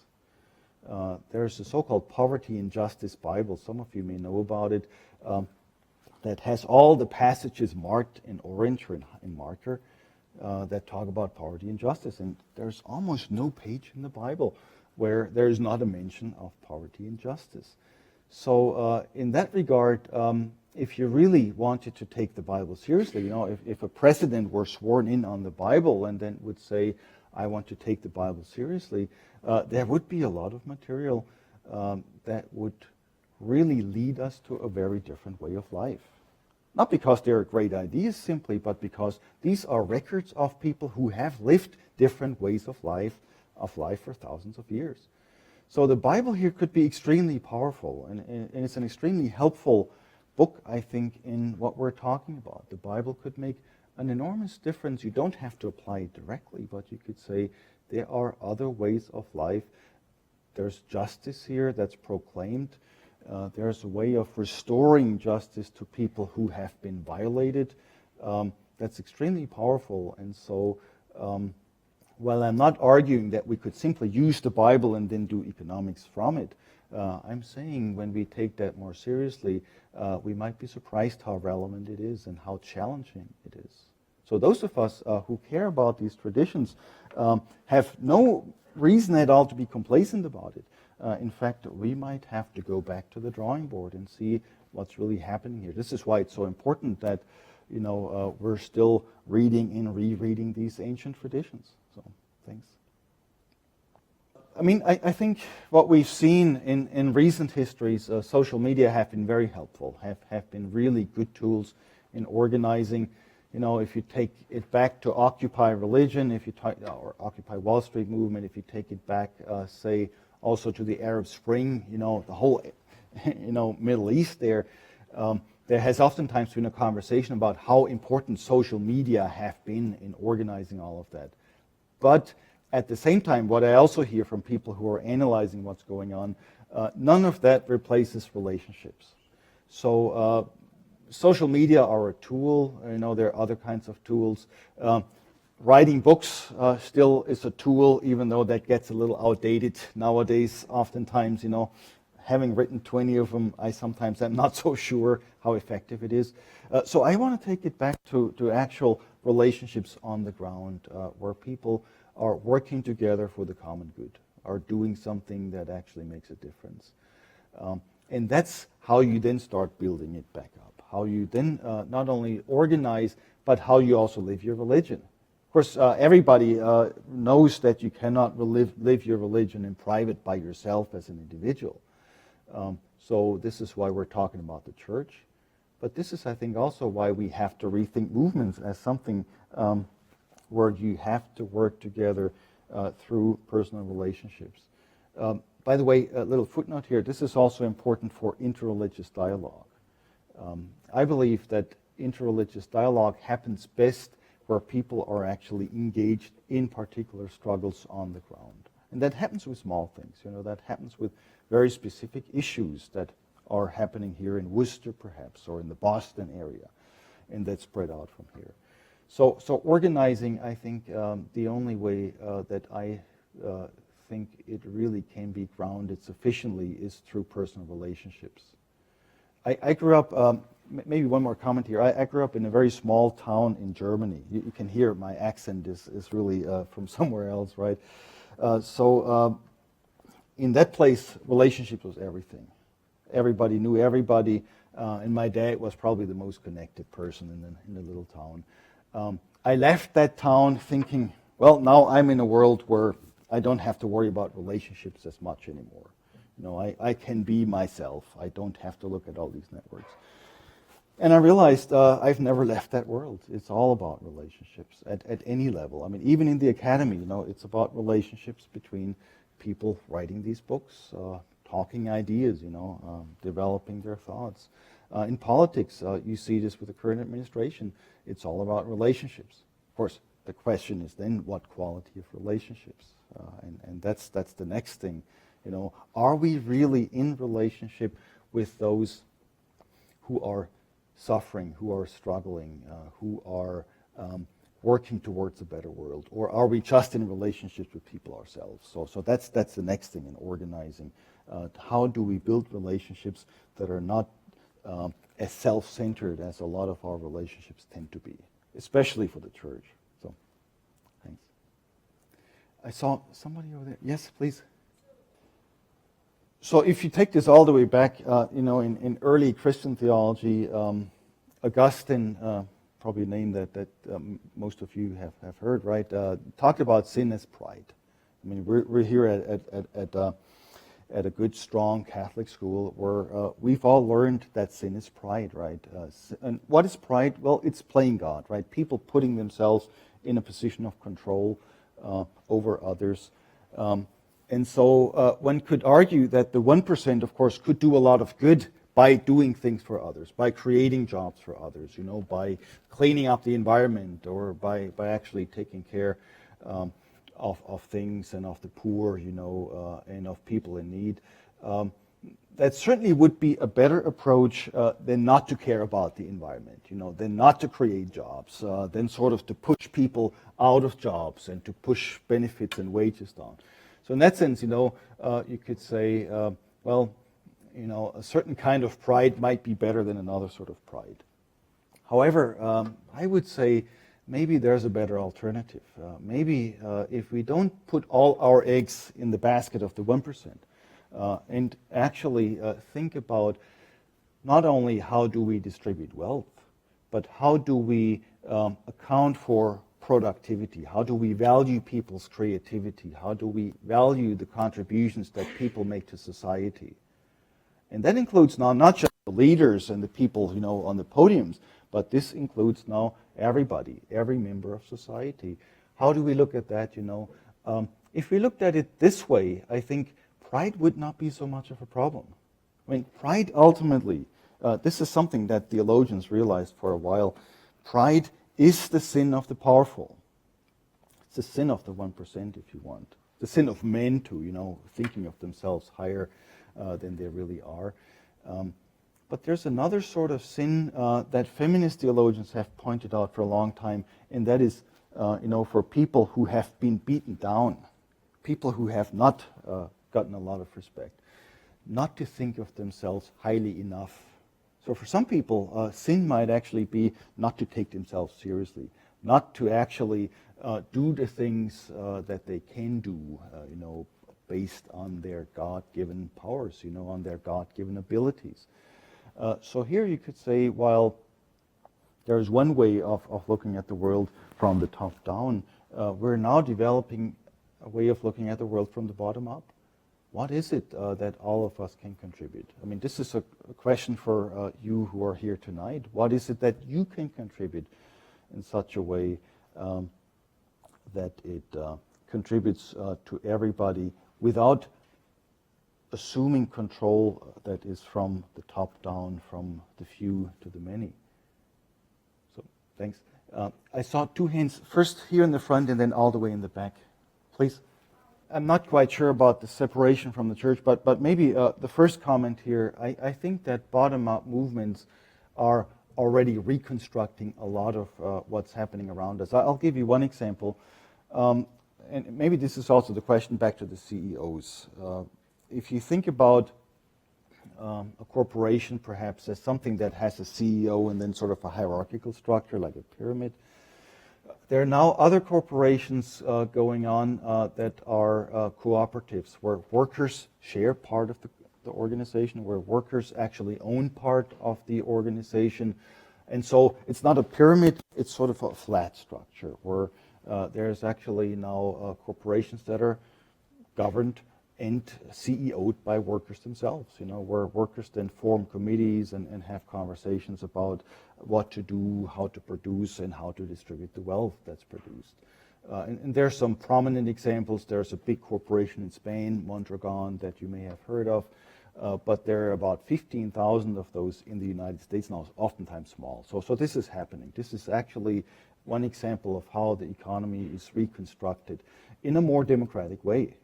There's a so-called Poverty and Justice Bible, some of you may know about it, that has all the passages marked in orange or in marker that talk about poverty and justice. And there's almost no page in the Bible where there is not a mention of poverty and justice. So in that regard, if you really wanted to take the Bible seriously, if a president were sworn in on the Bible and then would say, I want to take the Bible seriously, there would be a lot of material that would really lead us to a very different way of life. Not because they are great ideas simply, but because these are records of people who have lived different ways of life for thousands of years. So the Bible here could be extremely powerful, and it's an extremely helpful book, I think, in what we're talking about. The Bible could make an enormous difference. You don't have to apply it directly, but you could say there are other ways of life. There's justice here that's proclaimed. There's a way of restoring justice to people who have been violated. That's extremely powerful. And so, while I'm not arguing that we could simply use the Bible and then do economics from it, I'm saying when we take that more seriously, we might be surprised how relevant it is and how challenging it is. So those of us who care about these traditions have no reason at all to be complacent about it. In fact, we might have to go back to the drawing board and see what's really happening here. This is why it's so important that we're still reading and rereading these ancient traditions. So, thanks. I mean, I think what we've seen in recent histories, social media have been very helpful, have been really good tools in organizing. If you take it back to Occupy religion, or Occupy Wall Street movement, if you take it back, say, also to the Arab Spring, the whole, Middle East there has oftentimes been a conversation about how important social media have been in organizing all of that. But at the same time, what I also hear from people who are analyzing what's going on, none of that replaces relationships. So social media are a tool. There are other kinds of tools. Writing books still is a tool, even though that gets a little outdated nowadays. Oftentimes, having written 20 of them, I sometimes am not so sure how effective it is. So I want to take it back to actual relationships on the ground, where people are working together for the common good, are doing something that actually makes a difference. And that's how you then start building it back up, how you then not only organize, but how you also live your religion. Of course, everybody knows that you cannot live your religion in private by yourself as an individual. So this is why we're talking about the church. But this is, I think, also why we have to rethink movements as something where you have to work together through personal relationships. By the way, a little footnote here, this is also important for interreligious dialogue. I believe that interreligious dialogue happens best where people are actually engaged in particular struggles on the ground. And that happens with small things, that happens with very specific issues that are happening here in Worcester perhaps, or in the Boston area, and that spread out from here. So organizing, I think, the only way that I think it really can be grounded sufficiently is through personal relationships. I grew up, maybe one more comment here, I grew up in a very small town in Germany. You can hear my accent is really from somewhere else, right? So in that place, relationships was everything. Everybody knew everybody, and my dad was probably the most connected person in the little town. I left that town thinking, well, now I'm in a world where I don't have to worry about relationships as much anymore. I can be myself. I don't have to look at all these networks. And I realized I've never left that world. It's all about relationships at any level. I mean, even in the academy, it's about relationships between people writing these books, talking ideas, developing their thoughts. In politics, you see this with the current administration. It's all about relationships. Of course, the question is then what quality of relationships? And that's the next thing. Are we really in relationship with those who are suffering, who are struggling, who are working towards a better world? Or are we just in relationships with people ourselves? So that's the next thing in organizing. How do we build relationships that are not as self-centered as a lot of our relationships tend to be, especially for the church? So, thanks. I saw somebody over there. Yes, please. So if you take this all the way back, in early Christian theology, Augustine, probably a name that most of you have heard, right? Talked about sin as pride. I mean, we're here at a good, strong Catholic school where we've all learned that sin is pride, right? And what is pride? Well, it's playing God, right? People putting themselves in a position of control over others. And so one could argue that the 1%, of course, could do a lot of good by doing things for others, by creating jobs for others, by cleaning up the environment, or by actually taking care of things and of the poor, and of people in need. that certainly would be a better approach than not to care about the environment, than not to create jobs, than sort of to push people out of jobs and to push benefits and wages down. So in that sense, you could say, well, a certain kind of pride might be better than another sort of pride. However, I would say maybe there's a better alternative. Maybe if we don't put all our eggs in the basket of the 1%, and actually think about not only how do we distribute wealth, but how do we account for productivity? How do we value people's creativity? How do we value the contributions that people make to society? And that includes now not just the leaders and the people on the podiums, but this includes now everybody, every member of society. How do we look at that? If we looked at it this way, I think pride would not be so much of a problem. I mean, pride ultimately, this is something that theologians realized for a while. Pride is the sin of the powerful. It's the sin of the 1%, if you want. The sin of men too, thinking of themselves higher than they really are. But there's another sort of sin that feminist theologians have pointed out for a long time, and that is, for people who have been beaten down, people who have not gotten a lot of respect, not to think of themselves highly enough. So for some people, sin might actually be not to take themselves seriously, not to actually do the things that they can do, based on their God-given powers, on their God-given abilities. So here you could say, while there's one way of looking at the world from the top down, we're now developing a way of looking at the world from the bottom up. What is it that all of us can contribute? I mean, this is a question for you who are here tonight. What is it that you can contribute in such a way that it contributes to everybody without assuming control that is from the top down, from the few to the many? So, thanks. I saw two hands, first here in the front and then all the way in the back. Please. I'm not quite sure about the separation from the church, but maybe the first comment here, I think that bottom-up movements are already reconstructing a lot of what's happening around us. I'll give you one example, and maybe this is also the question back to the CEOs. If you think about a corporation perhaps as something that has a CEO and then sort of a hierarchical structure like a pyramid, there are now other corporations going on that are cooperatives, where workers share part of the organization, where workers actually own part of the organization. And so it's not a pyramid, it's sort of a flat structure, where there's actually now corporations that are governed and CEO'd by workers themselves, where workers then form committees and have conversations about what to do, how to produce, and how to distribute the wealth that's produced. And there's some prominent examples. There's a big corporation in Spain, Mondragon, that you may have heard of, but there are about 15,000 of those in the United States now, oftentimes small. So this is happening. This is actually one example of how the economy is reconstructed in a more democratic way.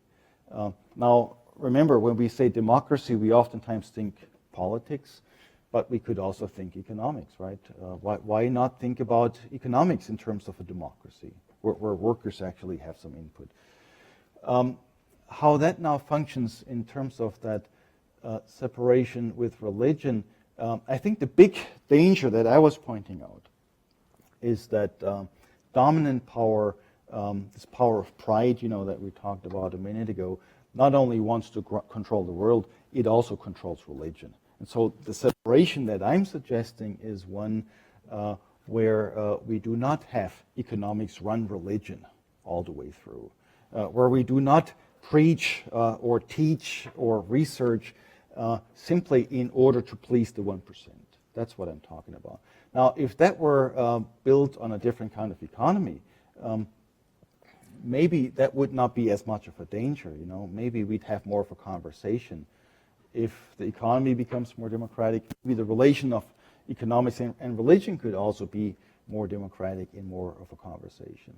Now, remember, when we say democracy, we oftentimes think politics, but we could also think economics, right? Why not think about economics in terms of a democracy, where workers actually have some input? How that now functions in terms of that separation with religion, I think the big danger that I was pointing out is that dominant power, this power of pride, that we talked about a minute ago, not only wants to control the world, it also controls religion. And so the separation that I'm suggesting is one where we do not have economics run religion all the way through, where we do not preach or teach or research simply in order to please the 1%. That's what I'm talking about. Now, if that were built on a different kind of economy, maybe that would not be as much of a danger. Maybe we'd have more of a conversation. If the economy becomes more democratic, maybe the relation of economics and religion could also be more democratic in more of a conversation.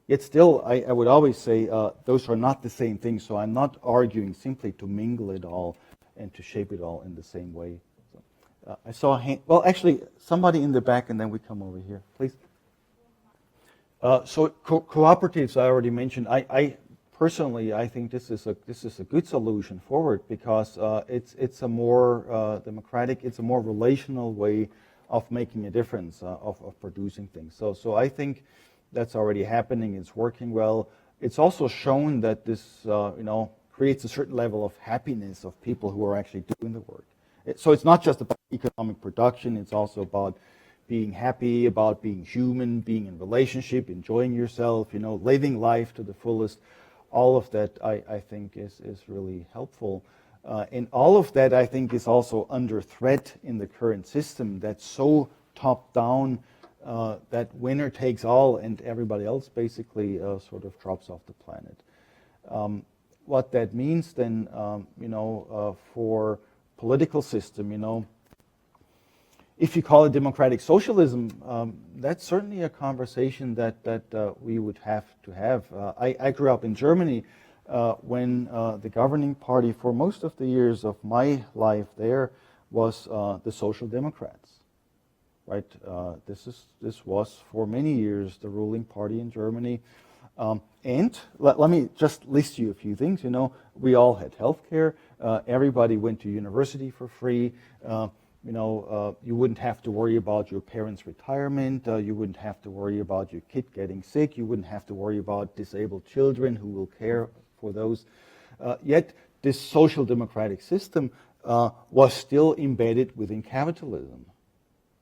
Yet still, I would always say those are not the same thing, so I'm not arguing simply to mingle it all and to shape it all in the same way. So, I saw a hand. Well, actually, somebody in the back, and then we come over here, please. So cooperatives, I already mentioned. I personally, I think this is a good solution forward because it's a more democratic, it's a more relational way of making a difference, of producing things. So I think that's already happening. It's working well. It's also shown that this creates a certain level of happiness of people who are actually doing the work. So it's not just about economic production. It's also about being happy, about being human, being in relationship, enjoying yourself, living life to the fullest. All of that, I think, is really helpful. And all of that, I think, is also under threat in the current system that's so top-down that winner takes all and everybody else basically sort of drops off the planet. What that means then, for political system, if you call it democratic socialism, that's certainly a conversation that we would have to have. I grew up in Germany when the governing party for most of the years of my life there was the Social Democrats, right? This was for many years the ruling party in Germany. And let me just list you a few things. We all had health care. Everybody went to university for free. You wouldn't have to worry about your parents' retirement. You wouldn't have to worry about your kid getting sick. You wouldn't have to worry about disabled children who will care for those. Yet this social democratic system was still embedded within capitalism.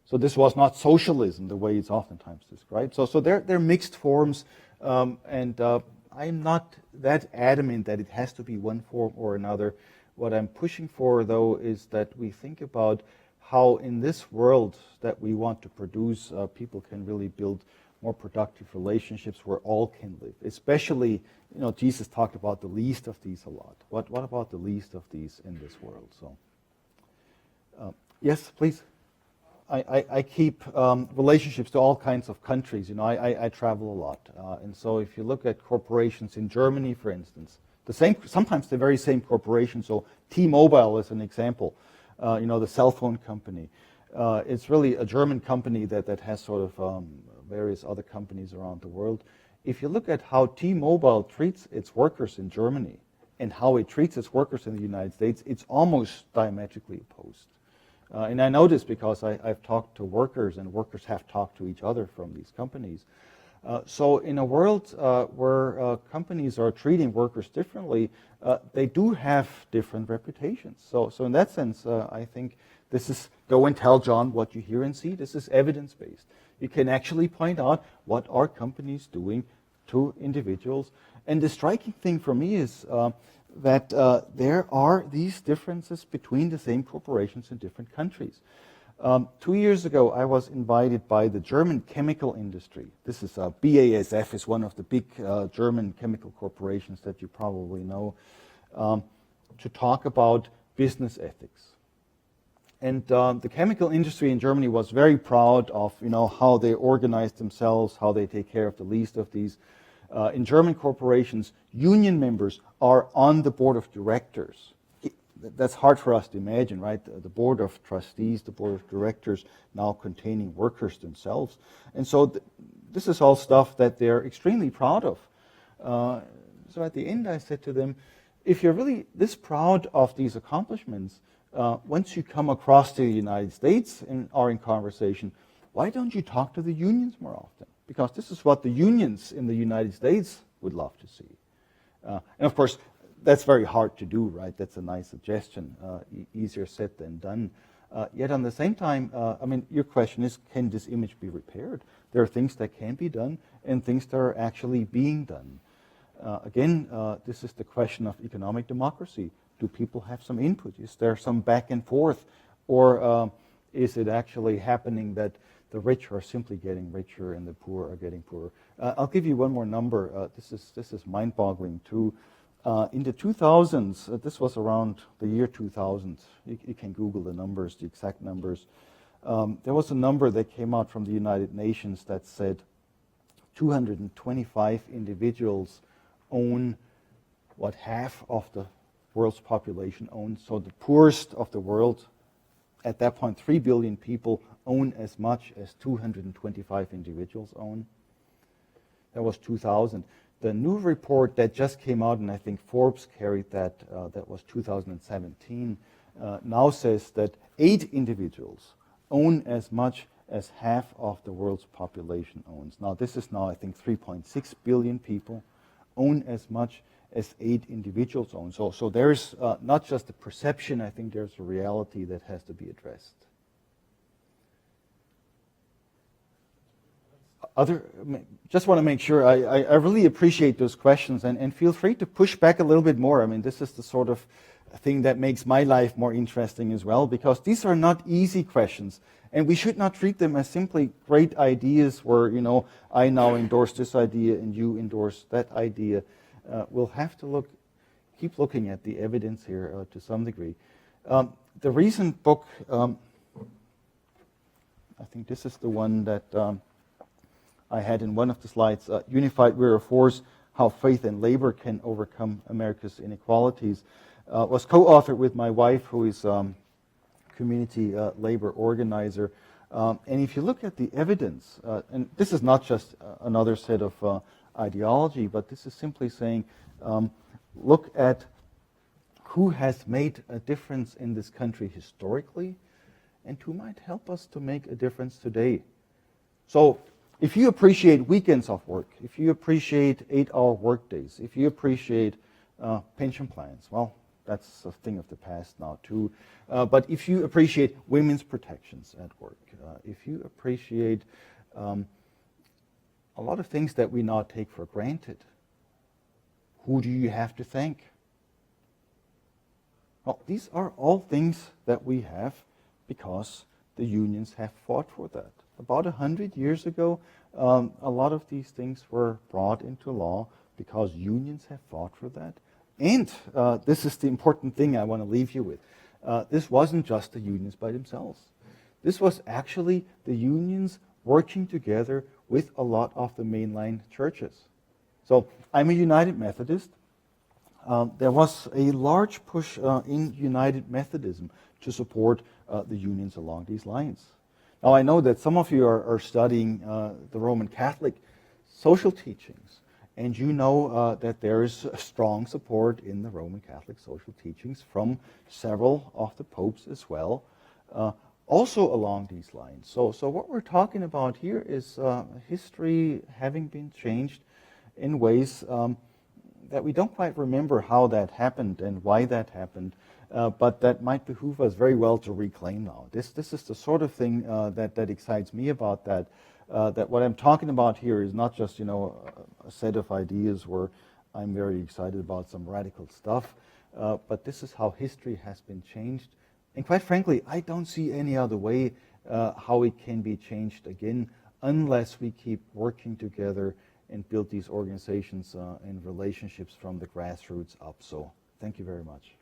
So this was not socialism the way it's oftentimes described. So they're mixed forms, and I'm not that adamant that it has to be one form or another. What I'm pushing for, though, is that we think about how in this world that we want to produce, people can really build more productive relationships where all can live. Especially, Jesus talked about the least of these a lot. What about the least of these in this world? So, yes, please. I keep relationships to all kinds of countries. I travel a lot, and so if you look at corporations in Germany, for instance, sometimes the very same corporation. So T-Mobile is an example. The cell phone company. It's really a German company that has sort of various other companies around the world. If you look at how T-Mobile treats its workers in Germany and how it treats its workers in the United States, it's almost diametrically opposed. And I know this because I've talked to workers, and workers have talked to each other from these companies. So in a world where companies are treating workers differently, they do have different reputations. So in that sense, I think this is go and tell John what you hear and see. This is evidence-based. You can actually point out what are companies doing to individuals. And the striking thing for me is that there are these differences between the same corporations in different countries. 2 years ago, I was invited by the German chemical industry. This is BASF, is one of the big German chemical corporations that you probably know, to talk about business ethics. And the chemical industry in Germany was very proud of how they organize themselves, how they take care of the least of these. In German corporations, union members are on the board of directors. That's hard for us to imagine, right? The board of trustees, the board of directors, now containing workers themselves. And so this is all stuff that they're extremely proud of. So at the end I said to them, if you're really this proud of these accomplishments, once you come across to the United States and are in conversation, why don't you talk to the unions more often? Because this is what the unions in the United States would love to see. And of course, that's very hard to do, right? That's a nice suggestion, easier said than done. Yet on the same time, your question is, can this image be repaired? There are things that can be done and things that are actually being done. Again, this is the question of economic democracy. Do people have some input? Is there some back and forth? Or is it actually happening that the rich are simply getting richer and the poor are getting poorer? I'll give you one more number. This is mind-boggling too. In the 2000s, this was around the year 2000. You can Google the numbers, the exact numbers. There was a number that came out from the United Nations that said 225 individuals own half of the world's population owns. So the poorest of the world, at that point 3 billion people, own as much as 225 individuals own. That was 2000. The new report that just came out, and I think Forbes carried that, that was 2017, now says that 8 individuals own as much as half of the world's population owns. Now this is now, I think, 3.6 billion people own as much as 8 individuals own. So there's not just a perception, I think there's a reality that has to be addressed. Just want to make sure, I really appreciate those questions, and feel free to push back a little bit more. I mean, this is the sort of thing that makes my life more interesting as well, because these are not easy questions, and we should not treat them as simply great ideas where, I now endorse this idea and you endorse that idea. We'll have to keep looking at the evidence here to some degree. The recent book, I think this is the one that I had in one of the slides, Unified We're a Force, How Faith and Labor Can Overcome America's Inequalities, was co-authored with my wife, who is community labor organizer. And if you look at the evidence, and this is not just another set of ideology, but this is simply saying, look at who has made a difference in this country historically, and who might help us to make a difference today. So if you appreciate weekends of work, if you appreciate 8-hour workdays, if you appreciate pension plans, well, that's a thing of the past now too. But if you appreciate women's protections at work, if you appreciate a lot of things that we now take for granted, who do you have to thank? Well, these are all things that we have because the unions have fought for that. About 100 years ago, a lot of these things were brought into law because unions have fought for that. And this is the important thing I want to leave you with. This wasn't just the unions by themselves. This was actually the unions working together with a lot of the mainline churches. So I'm a United Methodist. There was a large push in United Methodism to support the unions along these lines. Now I know that some of you are studying the Roman Catholic social teachings, and you know that there is a strong support in the Roman Catholic social teachings from several of the popes as well, also along these lines. So what we're talking about here is history having been changed in ways that we don't quite remember how that happened and why that happened, but that might behoove us very well to reclaim now. This is the sort of thing that excites me about that. That what I'm talking about here is not just a set of ideas where I'm very excited about some radical stuff, but this is how history has been changed. And quite frankly, I don't see any other way how it can be changed again unless we keep working together and build these organizations and relationships from the grassroots up. So thank you very much.